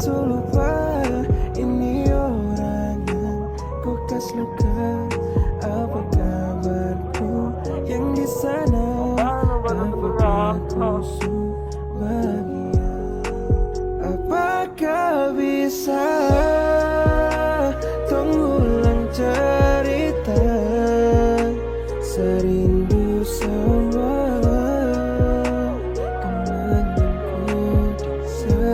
su lupa ini orang yang kau kasih luka. Apa kabarku yang di sana? Apakah kau bahagia? Apakah bisa ulang cerita serindu sama kenanganku bisa.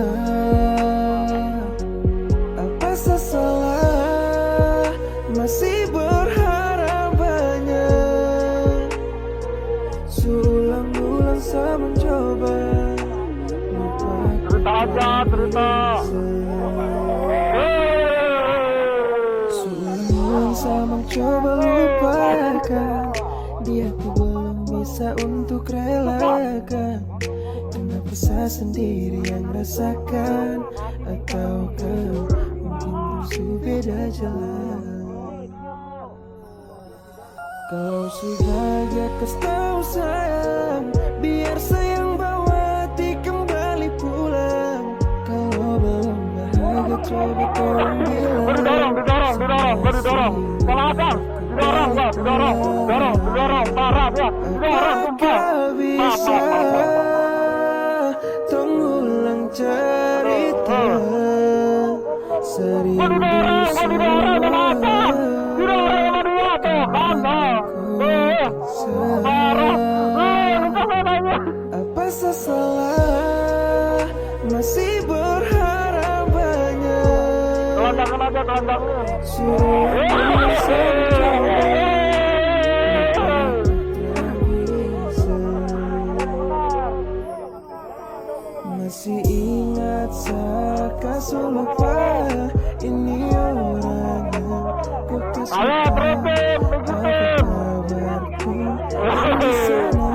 Apa salah masih berharap banyak, sulang-ulang saya mencoba lupakan saya mencoba lupakan dia, ku belum bisa untuk relakan. Kenapa saya sendiri yang rasakan? Ataukah mungkin musuh beda jalan? Kalau sudah bahagia kasih tahu sayang, biar sayang bawa hati kembali pulang. Kalau belum bahagia coba tolong bilang. Didorong. Salah akal. Didorong, parah gua. Apakah bisa ulang cerita serindu apa salah masih berharap banyak, masih ingat saya lupa ini orang yang kau kasih lupa. Apa kabarku di sana?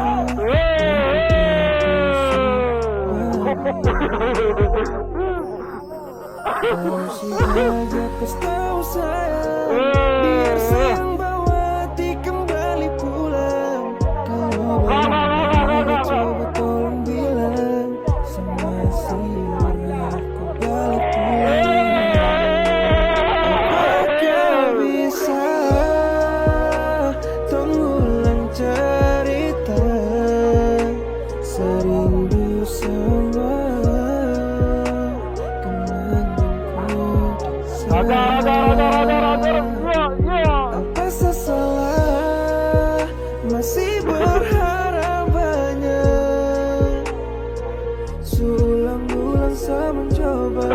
Kau sudah kasih tahu sayang, biar sayang bawa hati kembali pulang. Kalau belum coba tolong bilang sama si aku balik pulang. Apakah bisa ulang cerita serindu sama apa salah masih berharap banyak, sulang-ulang saya mencoba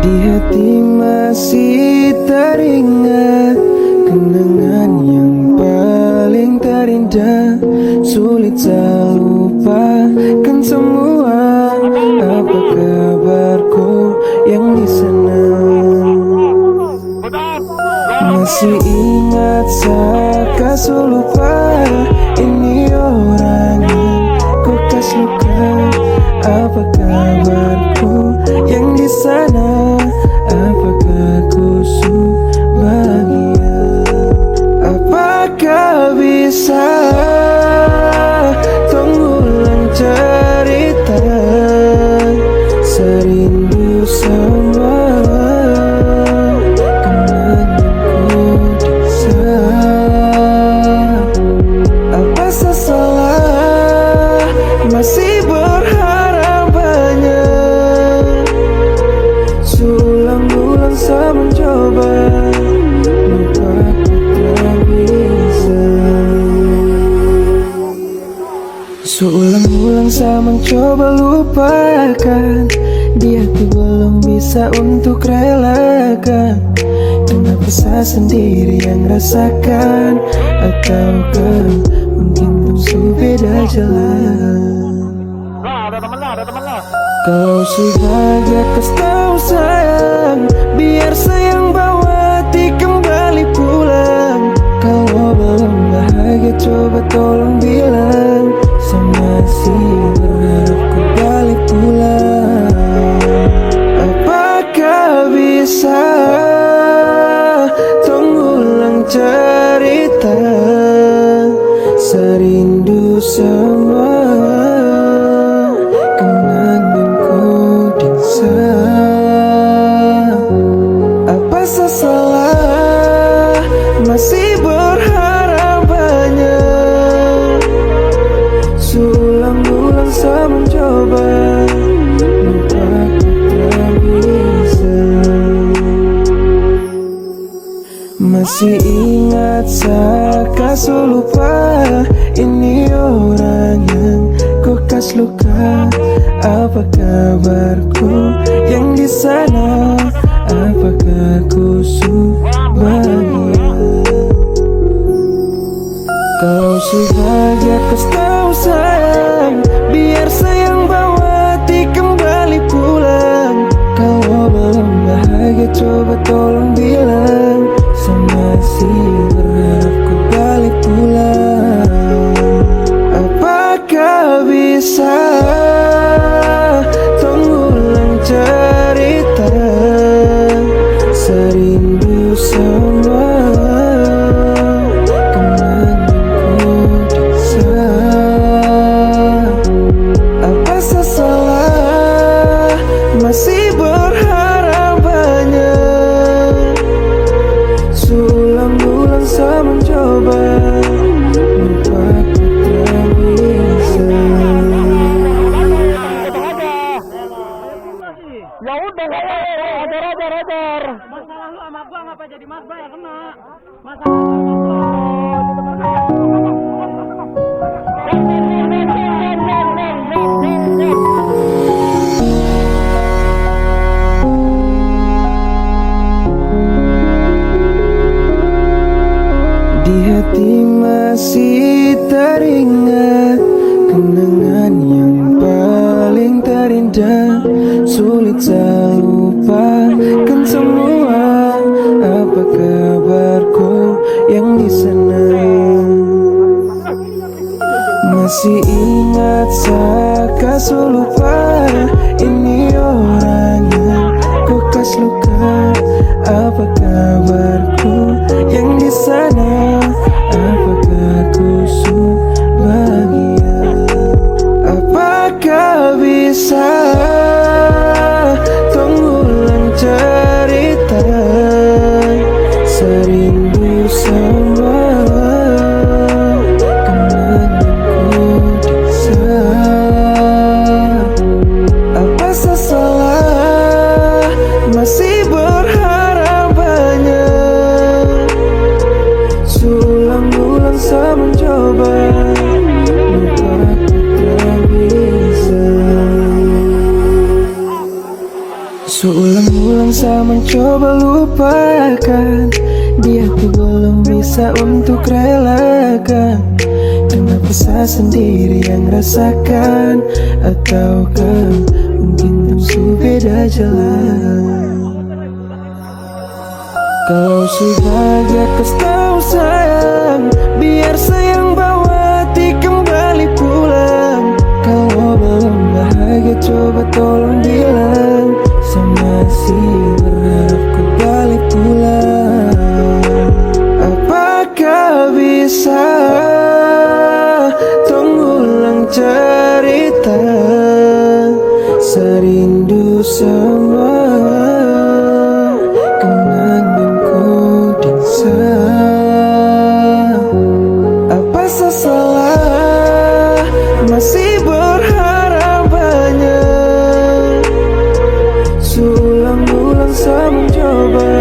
di hati masih teringat kenangan yang paling terindah. Sulit saya lupakan semua. Apa kabarku yang di sana? Masih ingat saya kasih lupa ini orang yang kau kasih luka. Apa kabarku yang di sana? Apakah ku bahagia? Apakah bisa ulang cerita serindu sama kenanganku bisa? Apa salah masih berharap banyak, sulang-ulang saya mencoba lupakan tak bisa. Seulang-ulang saya mencoba lupakan dia, ku belum bisa untuk relakan. Kenapa saya sendiri yang rasakan? Ataukah mungkin musuh beda jalan? Ada temen lah. Kau sudah kasih tahu sayang, biar sayang bawa hati kembali pulang. Kalau belum bahagia coba tolong bilang, saya masih berharap ku balik pulang. Apakah bisa tunggu ulang cerita, serindu semua kenanganku dingsa. Apa salah masih berharap banyak, sulang-ulang saya mencoba, lupaku tak bisa. Masih ingat saya lupa, ini orang yang kau kas luka. Apa kabarku yang di sana? Apakah ku bahagia? Kau bahagia, kau tahu sayang, biar sayang bawa hati kembali pulang. Kalau belum bahagia coba tolong bilang, saya masih berharap ku balik pulang. Apakah bisa tunggu ulang cerita, serindu semua kenanganku dingsa. Apa salah masih berharap banyak, sulang-ulang saya mencoba, lupaku tak bisa. Ya udah, ajar. Masalah lu sama gua ngapa jadi mas Bay kena? Masalah Di hati masih teringat kenangan yang paling terindah. Sulit saya lupakan semua. Apa kabarku yang di sana? Masih ingat saya lupa, ini orang yang kau kas luka. Apa kabarku yang di sana? Apakah ku bahagia? Apakah bisa tunggu ulang cerita, serindu semua kenanganku dingsa. Apa salah masih berharap banyak, sulang-ulang saya mencoba, lupaku tak bisa. Seulang-ulang saya mencoba lupakan, dia ku belum bisa untuk relakan. Kenapa saya sendiri yang rasakan? Ataukah mungkin musuh beda jalan? Kalau bahagia kau tahu sayang, biar sayang bawa hati kembali pulang. Kalau belum bahagia coba tolong bilang, saya masih berharap ku balik pulang. Apakah bisa tunggu ulang cerita, serindu semua kenanganku dingsa. Apa salah masih berharap banyak, sulang-ulang saya mencoba,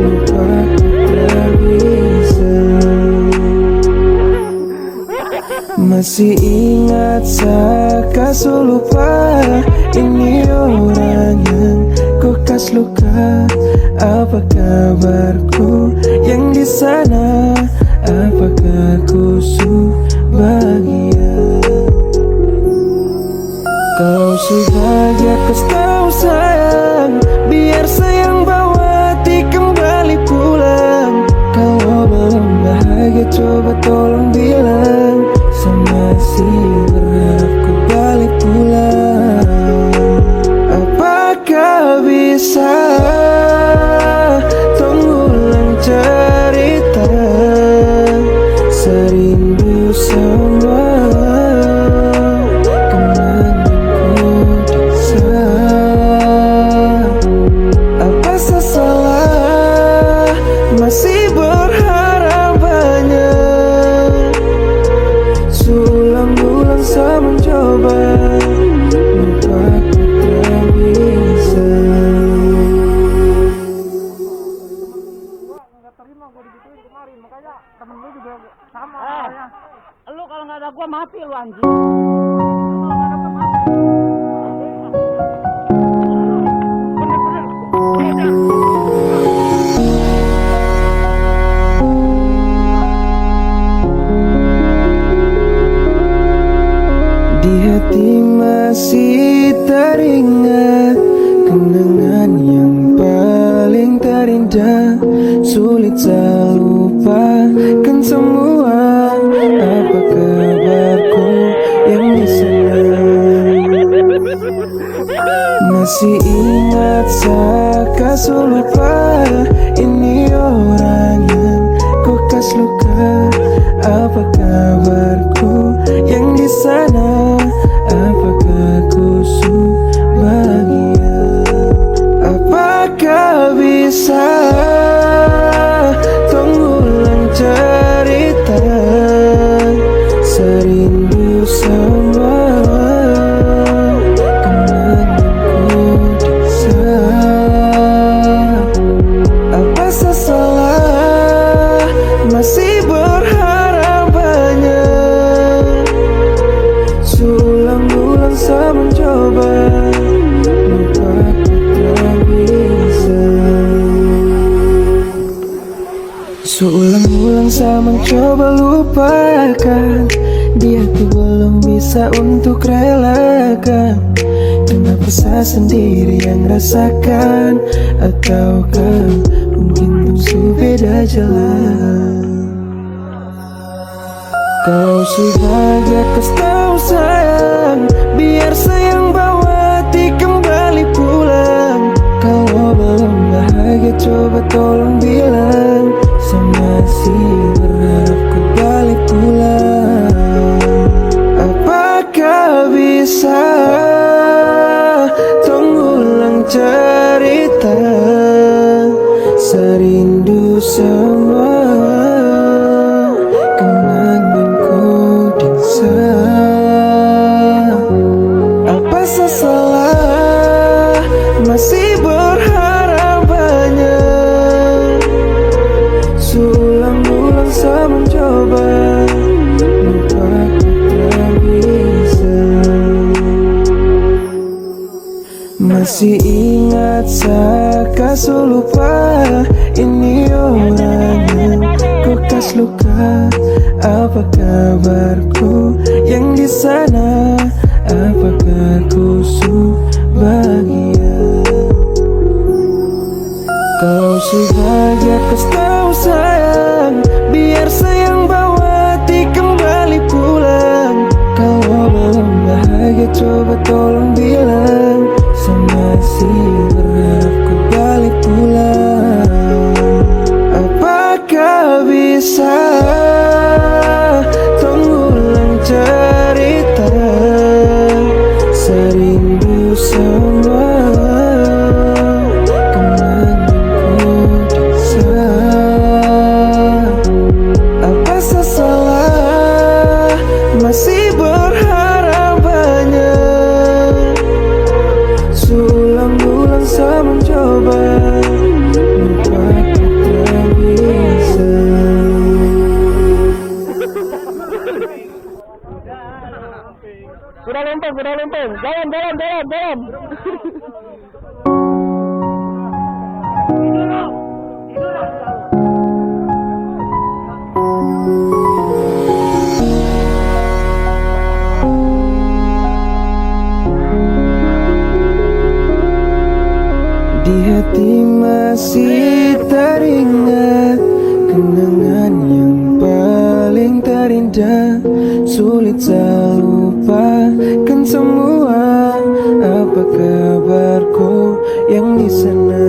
lupaku tak bisa. Masih ingat saya lupa, ini orang yang kau kas luka. Apa kabarku yang di sana? Apakah ku bahagia? Kau bahagia, kau tahu sayang, biar sayang bawa anjing. Di hati masih teringat kenangan yang paling terindah. Sulit saya lupakan semua. Apa kabarku yang di sana? Masih ingat saya lupa. Ini orang yang ku kas luka. Apa kabarku yang di sana? Apakah ku bahagia? Apakah bisa tunggulang cerita serindu sama kenanganku di sana? Apa salah masih berharap banyak? Sulang-ulang saya mencoba lupakan tak bisa. Seulang-ulang saya mencoba lupakan. Dia tuh belum bisa untuk relakan. Kenapa saya sendiri yang rasakan? Ataukah mungkin musuh beda jalan? Kau sebagai kau sayang, biar sayang bawa hati kembali pulang. Kalau belum bahagia coba tolong bilang. Saya masih berharap kau balik pulang. Apakah bisa tunggulang cerita serindu sama kenanganku di sana? Apa salah masih berharap banyak? Sulang-ulang saya mencoba lupakan tak bisa. Masih ingat saya lupa. Ini orang yang ku kas luka. Apa kabarku yang di sana? Apakah ku bahagia? Kau sebagai kau sayang, biar sayang bawa hati kembali pulang. Kalau belum bahagia coba tolong bilang. Saya masih berharap kau balik pulang. Apakah bisa tunggulang cerita serindu sama kenanganku di sana? Apa salah masih berharap banyak? Sulang-ulang saya mencoba lupakan tak bisa. Sudah lempeng. Jalan. Di hati masih teringat kenangan yang paling terindah. Sulit saya lupakan semua. Apa kabarku yang di sana?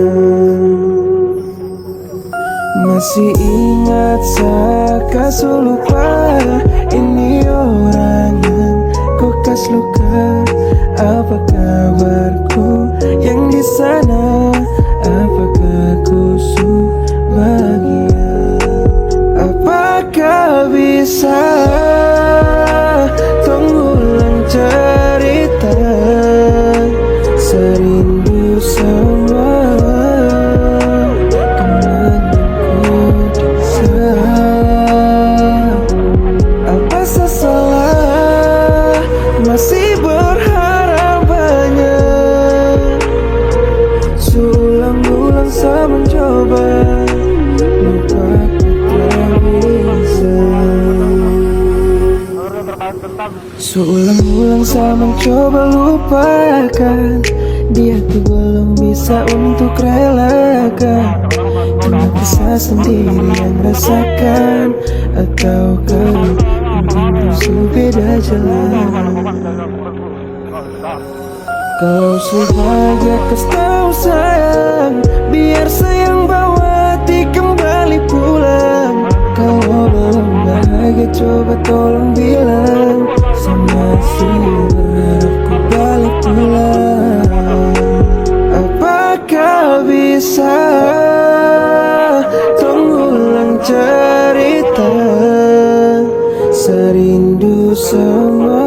Masih ingat saya lupa. Ini orang yang ku kas luka. Apa kabarku yang di sana? Apakah ku bahagia? Apakah bisa tunggulang cerita serindu sama kenanganku di sana? Seulang-ulang saya mencoba lupakan, dia tuh belum bisa untuk relakan. Kenapa saya sendiri yang rasakan, ataukah mungkin musuh beda jalan. Kalau sebahagia kasih tahu sayang, biar sayang bawa hati kembali pulang. Kalau belum bahagia coba tolong bilang, saya masih berharap ku balik pulang. Apakah bisa tolong ulang cerita, serindu sama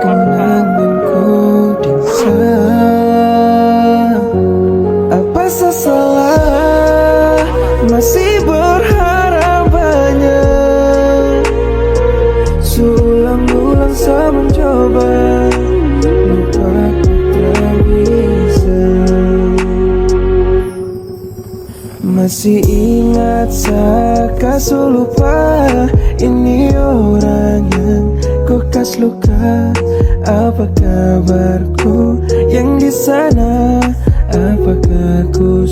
kenanganku dinsa. Apa saya salah masih berharap banyak, seulang-ulang saya mencoba, lupaku tak bisa. Masih ingat saya kasih lupa, ini orang yang kau kasih luka. Apa kabarku yang di sana? Apakah ku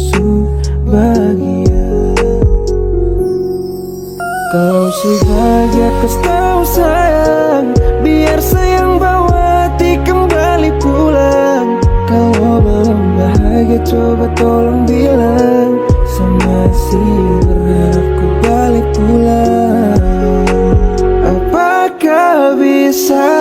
bahagia? Kau sebahagia kasih tahu sayang, biar sayang bawa hati kembali pulang. Kalau belum bahagia coba tolong bilang, saya masih berharap ku balik pulang. Apakah bisa